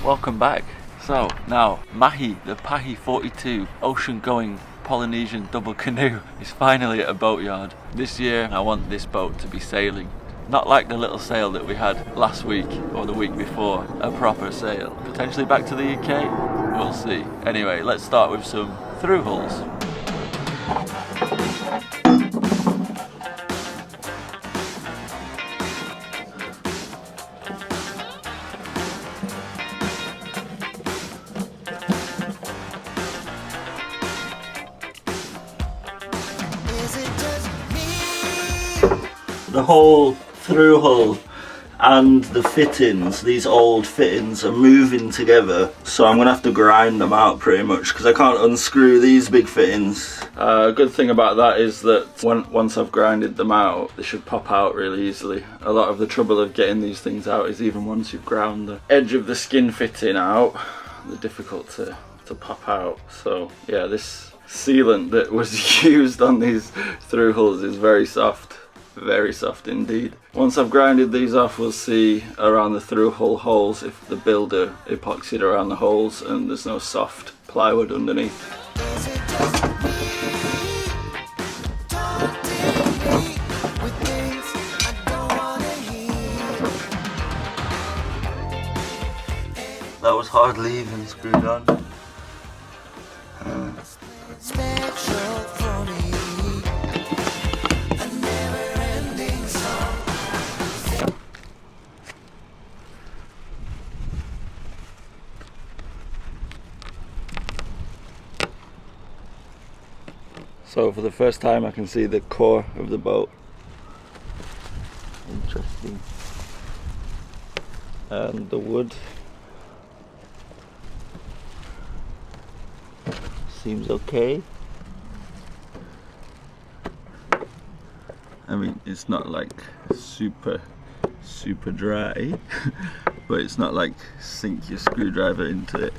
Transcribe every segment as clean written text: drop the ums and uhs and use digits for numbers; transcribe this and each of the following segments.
Welcome back. So now Mahi, the Pahi 42 ocean going Polynesian double canoe is finally at a boatyard. This year I want this boat to be sailing. Not like the little sail that we had last week or the week before, a proper sail. Potentially back to the UK? We'll see. Anyway, let's start with some through hulls. The whole through hull and the fittings, these old fittings, are moving together, so I'm gonna have to grind them out pretty much because I can't unscrew these big fittings. A good thing about that is that once I've grinded them out, they should pop out really easily. A lot of the trouble of getting these things out is even once you've ground the edge of the skin fitting out, they're difficult to pop out. So yeah, this sealant that was used on these through hulls is very soft. Very soft indeed. Once I've grinded these off, we'll see around the through hull holes if the builder epoxied around the holes and there's no soft plywood underneath. That was hardly even screwed on. So for the first time I can see the core of the boat. Interesting. And the wood seems okay. I mean, it's not like super dry, but it's not like sink your screwdriver into it.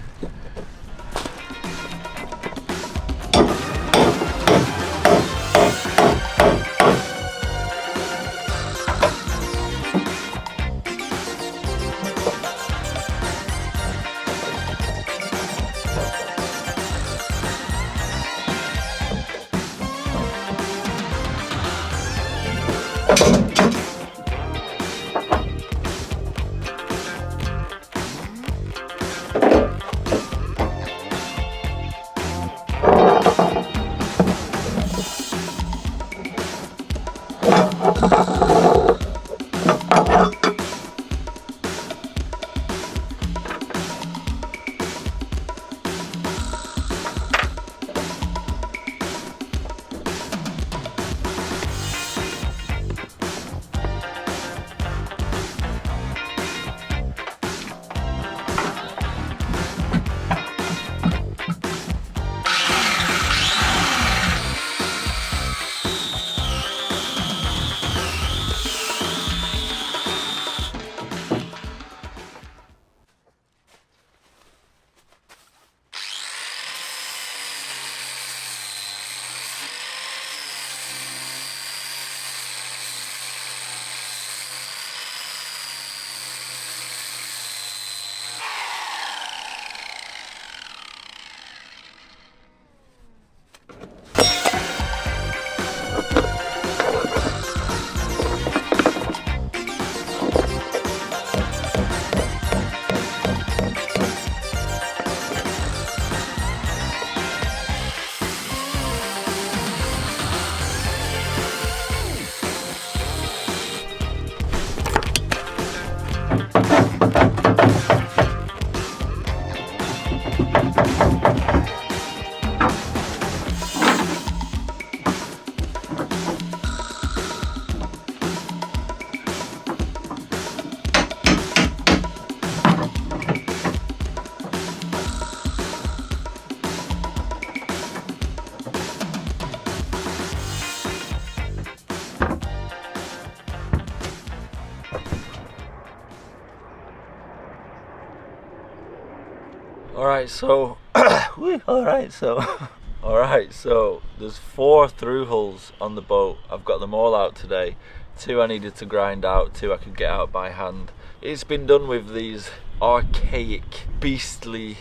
Alright, so there's 4 through hulls on the boat. I've got them all out today. 2 I needed to grind out, 2 I could get out by hand. It's been done with these archaic, beastly,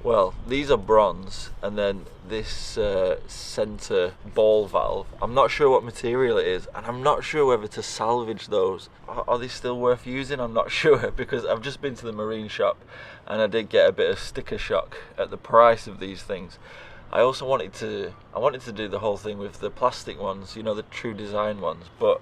well, these are bronze, and then this center ball valve. I'm not sure what material it is, and I'm not sure whether to salvage those. Are they still worth using? I'm not sure, because I've just been to the marine shop and I did get a bit of sticker shock at the price of these things. I also wanted to do the whole thing with the plastic ones, you know, the true design ones, but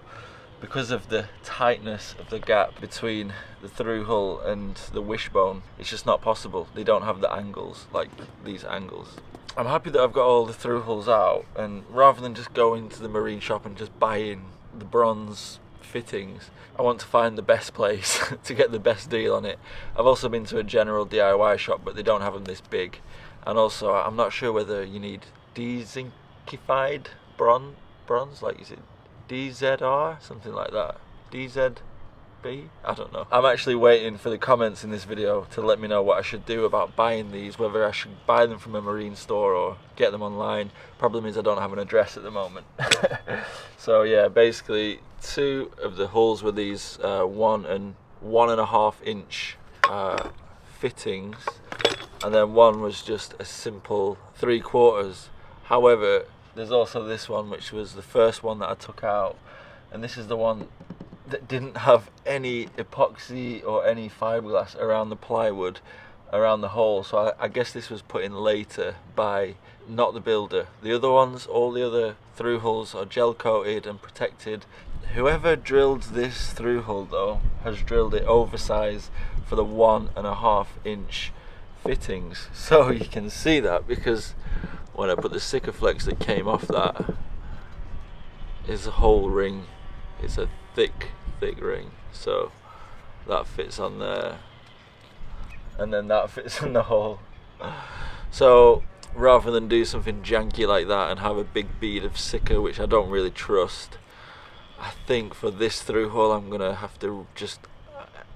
because of the tightness of the gap between the through hull and the wishbone, it's just not possible. They don't have the angles, like these angles. I'm happy that I've got all the through hulls out, and rather than just going to the marine shop and just buying the bronze fittings, I want to find the best place to get the best deal on it. I've also been to a general DIY shop, but they don't have them this big. And also, I'm not sure whether you need dezinkified bronze, like is it DZR, something like that, DZB, I don't know. I'm actually waiting for the comments in this video to let me know what I should do about buying these, whether I should buy them from a marine store or get them online. Problem is I don't have an address at the moment. So yeah, basically 2 of the hulls were these 1 and 1.5 inch fittings, and then one was just a simple 3/4. However, there's also this one, which was the first one that I took out, and this is the one that didn't have any epoxy or any fiberglass around the plywood, around the hole. So I guess this was put in later by not the builder. The other ones, all the other through hulls are gel coated and protected. Whoever drilled this through hull though has drilled it oversized for the 1.5 inch fittings. So you can see that, because when I put the Sikaflex that came off that, is a whole ring. It's a thick ring, so that fits on there, and then that fits in the hole. So rather than do something janky like that and have a big bead of Sika, which I don't really trust, I think for this through hull I'm gonna have to just,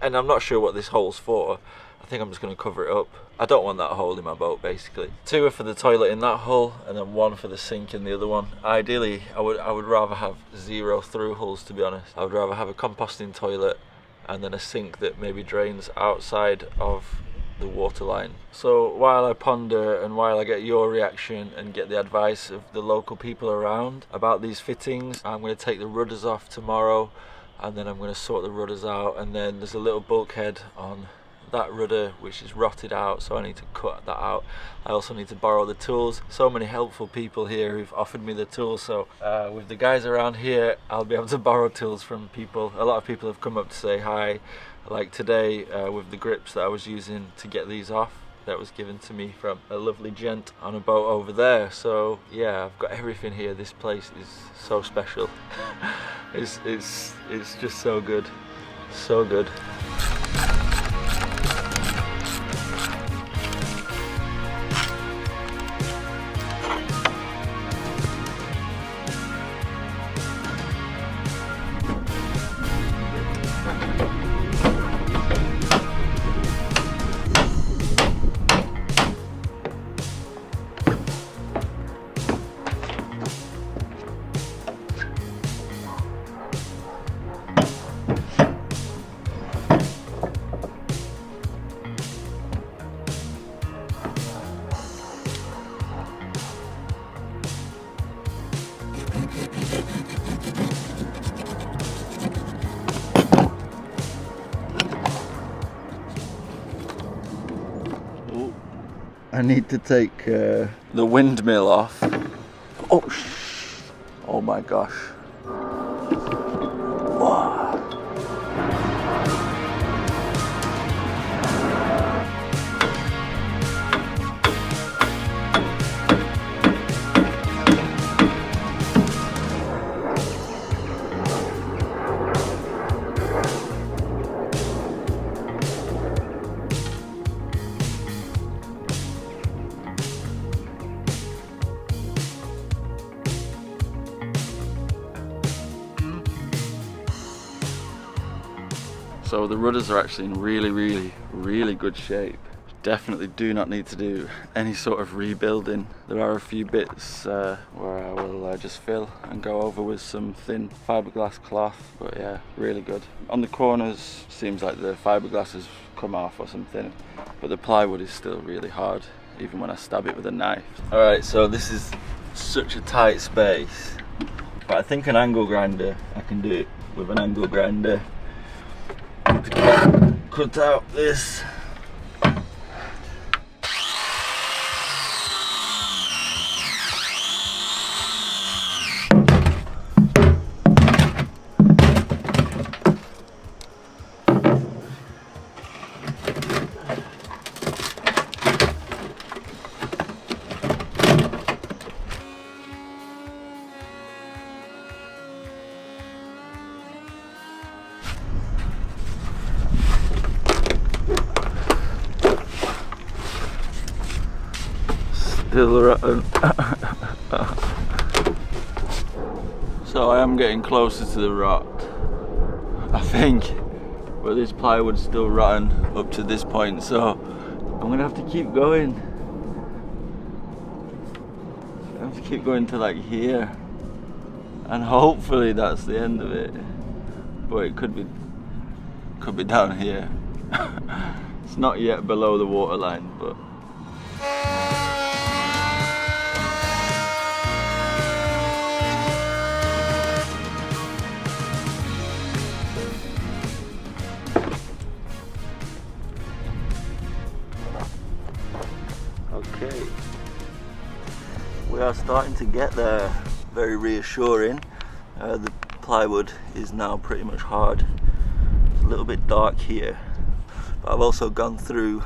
and I'm not sure what this hole's for, I think I'm just going to cover it up. I don't want that hole in my boat, basically. 2 are for the toilet in that hull, and then 1 for the sink in the other one. Ideally, I would rather have 0 through hulls, to be honest. I would rather have a composting toilet and then a sink that maybe drains outside of the water line. So while I ponder and while I get your reaction and get the advice of the local people around about these fittings, I'm going to take the rudders off tomorrow, and then I'm going to sort the rudders out, and then there's a little bulkhead on that rudder which is rotted out, so I need to cut that out. I also need to borrow the tools. So many helpful people here who've offered me the tools, so with the guys around here I'll be able to borrow tools from people. A lot of people have come up to say hi, like today with the grips that I was using to get these off, that was given to me from a lovely gent on a boat over there. So yeah, I've got everything here. This place is so special. it's just so good, so good. I need to take the windmill off. Oh my gosh. Wow. So the rudders are actually in really good shape. definitely do not need to do any sort of rebuilding. There are a few bits where I will just fill and go over with some thin fiberglass cloth, but yeah, really good. On the corners, seems like the fiberglass has come off or something, but the plywood is still really hard, even when I stab it with a knife. Alright, so this is such a tight space, but I think an angle grinder, I can do it with an angle grinder. Cut out this. Still rotten. So I am getting closer to the rot, I think, but this plywood's still rotten up to this point, so I'm gonna have to keep going. I have to keep going to like here, and hopefully that's the end of it. But it could be down here. It's not yet below the water line, but. Okay, we are starting to get there. Very reassuring. The plywood is now pretty much hard. It's a little bit dark here, but I've also gone through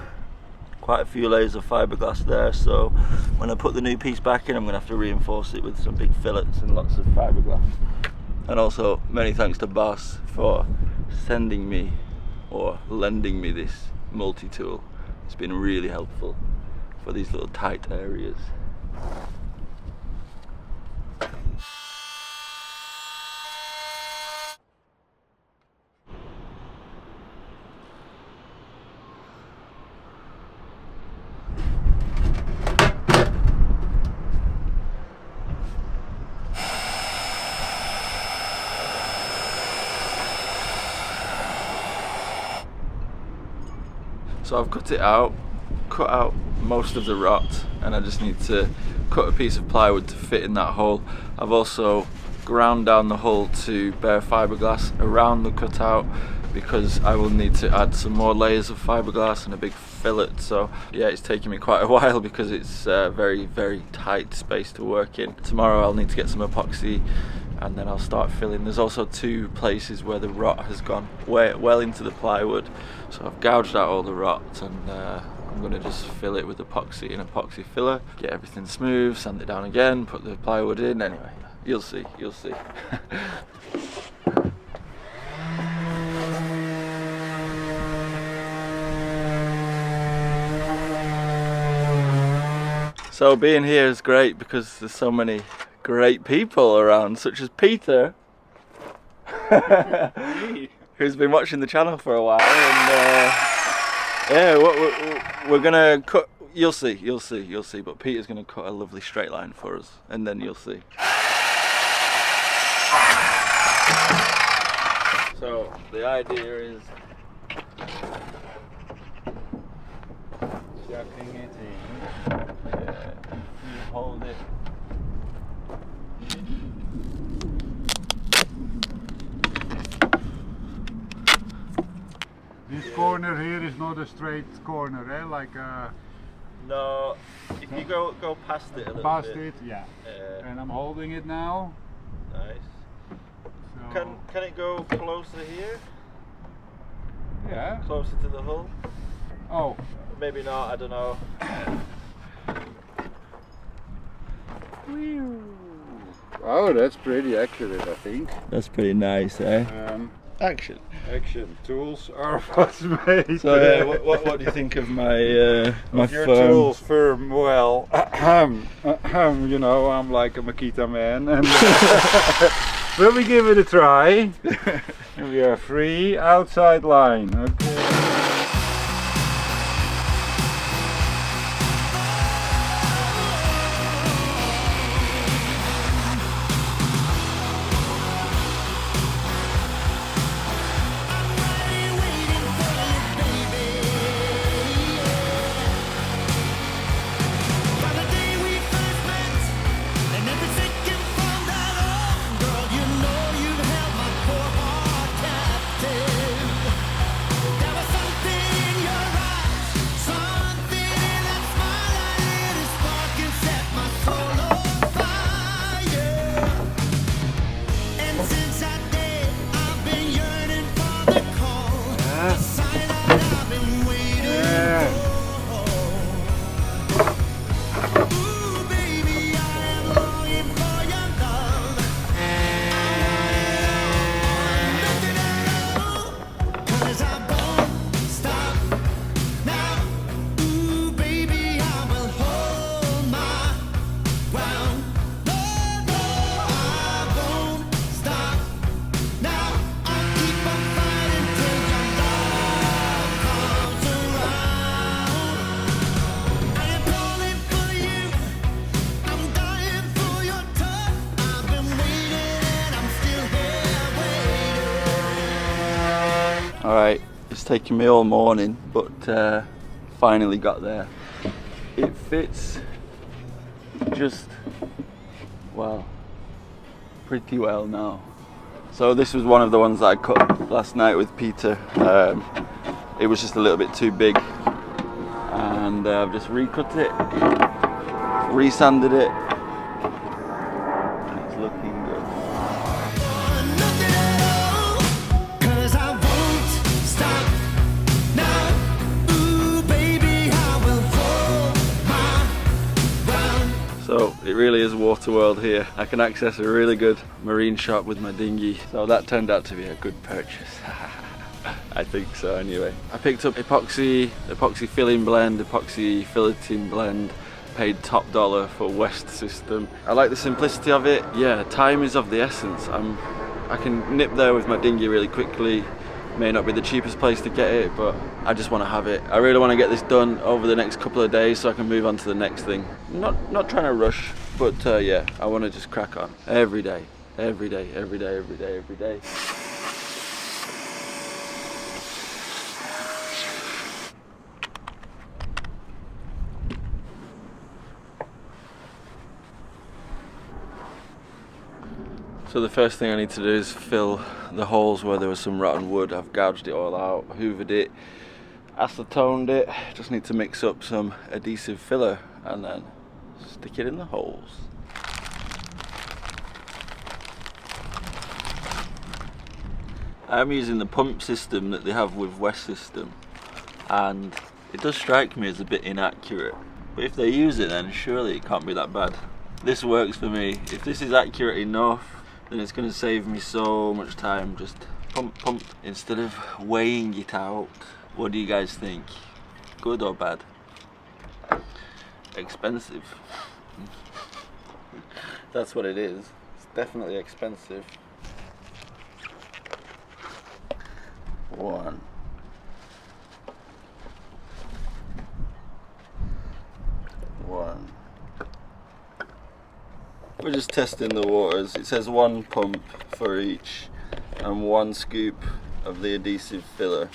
quite a few layers of fiberglass there, so when I put the new piece back in, I'm going to have to reinforce it with some big fillets and lots of fiberglass. And also many thanks to Boss for sending me or lending me this multi-tool. It's been really helpful for these little tight areas. So I've cut it out, cut out most of the rot, and I just need to cut a piece of plywood to fit in that hole. I've also ground down the hole to bare fiberglass around the cutout, because I will need to add some more layers of fiberglass and a big fillet. So yeah, it's taking me quite a while because it's a very, very tight space to work in. Tomorrow I'll need to get some epoxy and then I'll start filling. There's also two places where the rot has gone well into the plywood, so I've gouged out all the rot, and I'm going to just fill it with epoxy, an epoxy filler, get everything smooth, sand it down again, put the plywood in. Anyway, you'll see, you'll see. So being here is great because there's so many great people around, such as Peter, who's been watching the channel for a while, and yeah, we're gonna cut. You'll see. But Peter's gonna cut a lovely straight line for us, and then you'll see. So the idea is chucking it in. Yeah, you hold it. This corner here is not a straight corner, eh? Like No, if you go past it a little past bit. it, yeah. And I'm holding it now. Nice. So Can it go closer here? yeah. Closer to the hull? Oh, Maybe not, I don't know. oh, that's pretty accurate, I think. That's pretty nice, eh? Action. Action. Tools are what's made. So what do you think of my my Your firm? tools firm. Well, you know, I'm like a Makita man, and will we give it a try? We are free outside line. Okay. Alright, it's taken me all morning, but finally got there. It fits just, well, pretty well now. So this was one of the ones that I cut last night with Peter. It was just a little bit too big, and I've just recut it, resanded it, and it's looking good. So it really is water world here. I can access a really good marine shop with my dinghy. So that turned out to be a good purchase. I think so anyway. I picked up epoxy filling blend, epoxy filleting blend, paid top dollar for West system. I like the simplicity of it. Yeah, time is of the essence. I can nip there with my dinghy really quickly. May not be the cheapest place to get it, but I just want to have it. I really want to get this done over the next couple of days so I can move on to the next thing. Not trying to rush, but yeah, I want to just crack on every day, every day, every day, every day, every day. So the first thing I need to do is fill the holes where there was some rotten wood. I've gouged it all out, hoovered it, acetoned it. Just need to mix up some adhesive filler and then stick it in the holes. I'm using the pump system that they have with West system, and it does strike me as a bit inaccurate. But if they use it, then surely it can't be that bad. This works for me. If this is accurate enough, then it's going to save me so much time. Just pump instead of weighing it out. What do you guys think? Good or bad? Expensive. That's what it is. It's definitely expensive. One. We're just testing the waters. It says 1 pump for each and 1 scoop of the adhesive filler.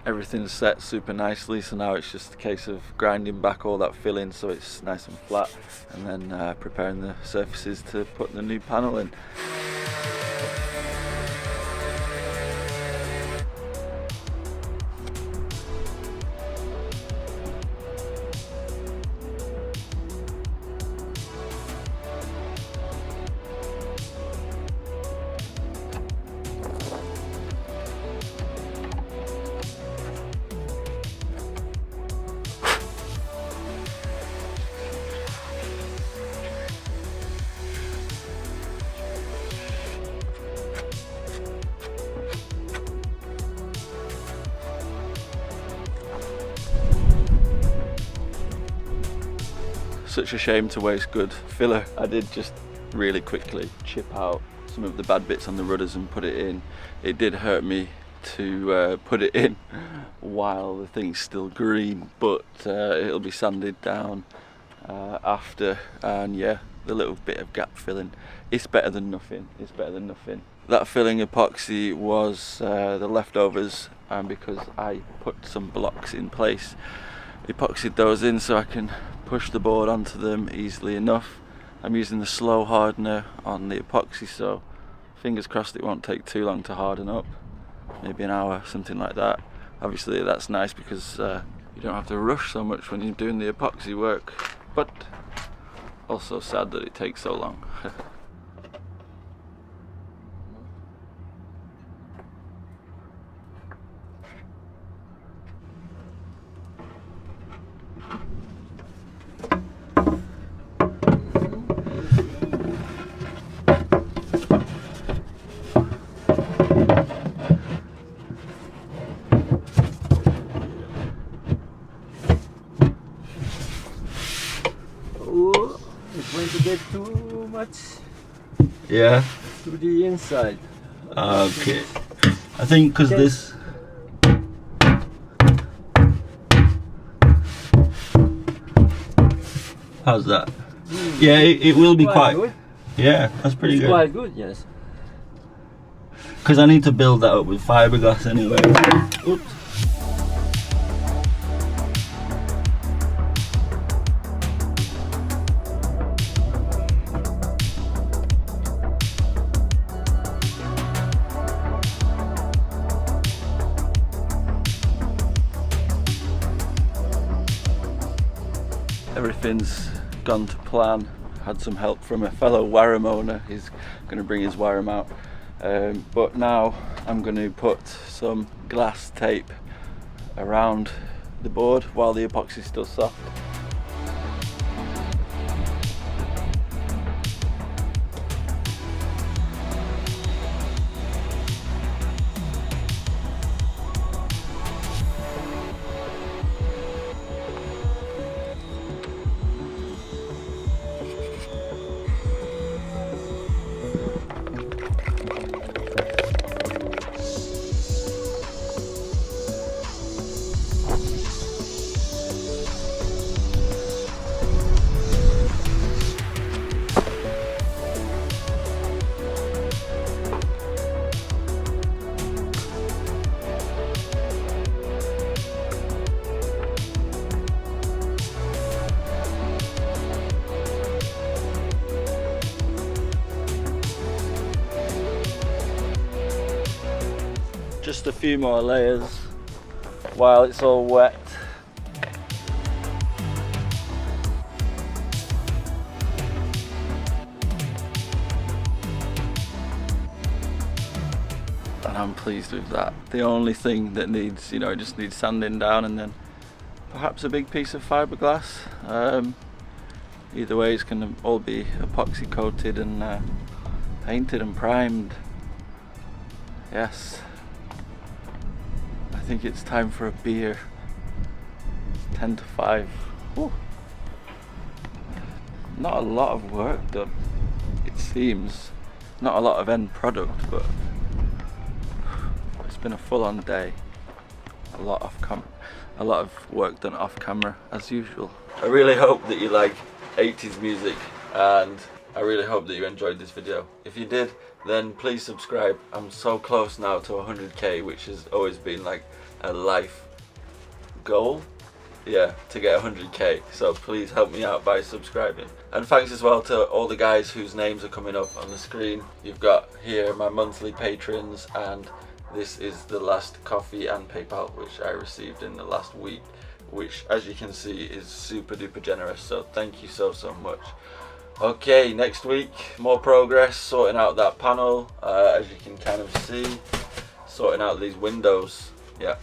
Everything's set super nicely, so now it's just a case of grinding back all that filling so it's nice and flat, and then preparing the surfaces to put the new panel in. Such a shame to waste good filler. I did just really quickly chip out some of the bad bits on the rudders and put it in. It did hurt me to put it in while the thing's still green, but it'll be sanded down after, and yeah, the little bit of gap filling. It's better than nothing. It's better than nothing. That filling epoxy was the leftovers, and because I put some blocks in place, epoxied those in so I can push the board onto them easily enough. I'm using the slow hardener on the epoxy, so fingers crossed it won't take too long to harden up. Maybe an hour, something like that. Obviously that's nice because you don't have to rush so much when you're doing the epoxy work, but also sad that it takes so long. It's going to get too much Yeah. to the inside. Okay. I think because this. How's that? Yeah, it will be quite. good. Yeah, that's pretty It's good. quite good, yes. Because I need to build that up with fiberglass anyway. Oops. Everything's gone to plan. Had some help from a fellow Wareham owner. He's going to bring his Wareham out. But now I'm going to put some glass tape around the board while the epoxy is still soft. Just a few more layers while it's all wet. And I'm pleased with that. The only thing that needs, it just needs sanding down and then perhaps a big piece of fiberglass. Either way, it's going to all be epoxy coated and painted and primed. Yes. I think it's time for a beer. 10 to 5. Whew. Not a lot of work done, it seems. Not a lot of end product, but it's been a full-on day. A lot of work done off camera as usual. I really hope that you like 80s music, and I really hope that you enjoyed this video. If you did, then please subscribe. I'm so close now to 100k, which has always been like a life goal. Yeah, to get 100k, so please help me out by subscribing. And thanks as well to all the guys whose names are coming up on the screen. You've got here my monthly patrons, and this is the last coffee and PayPal which I received in the last week, which as you can see is super duper generous, so thank you so much. Okay, next week more progress, sorting out that panel, as you can kind of see, sorting out these windows. Yeah.